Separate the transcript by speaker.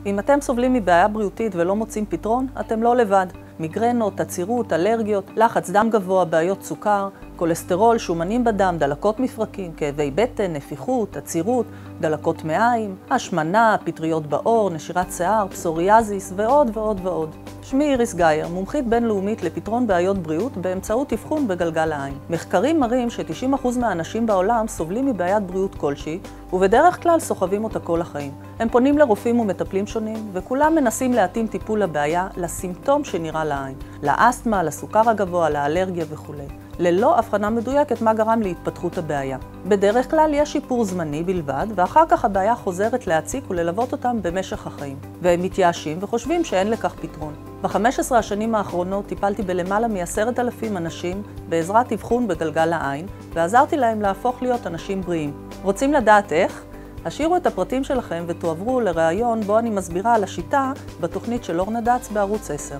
Speaker 1: אם אתם סובלים מבעיה בריאותית ולא מוצאים פתרון, אתם לא לבד. מיגרנות, עצירות, אלרגיות, לחץ דם גבוה, בעיות סוכר, כולסטרול, שומנים בדם, דלקות מפרקים, כאבי בטן, נפיחות, עצירות, דלקות מעיים, השמנה, פטריות בעור, נשירת שיער, פסוריאזיס ועוד ועוד ועוד. שמי איריס גייר, מומחית בינלאומית לפתרון בעיות בריאות באמצעות אבחון בגלגל העין. מחקרים מראים ש90% מהאנשים בעולם סובלים מבעיית בריאות כלשהי, ובדרך כלל סוחבים אותה כל החיים. הם פונים לרופאים ומטפלים שונים, וכולם מנסים להתאים טיפול לבעיה לסימפטום שנראה לעין, לאסתמה, לסוכר הגבוה, לאלרגיה וכו'. ללא הבחנה מדויקת מה גרם להתפתחות הבעיה. בדרך כלל יש שיפור זמני בלבד, ואחר כך הבעיה חוזרת להציק וללוות אותם במשך החיים. והם מתייאשים וחושבים שאין לכך פתרון. ב-15 השנים האחרונות טיפלתי בלמעלה מ10,000 אנשים בעזרת אבחון בגלגל העין, ועזרתי להם להפוך להיות אנשים בריאים. רוצים לדעת איך? השאירו את הפרטים שלכם ותועברו לראיון בו אני מסבירה על השיטה בתוכנית של אורנה דץ בערוץ 10.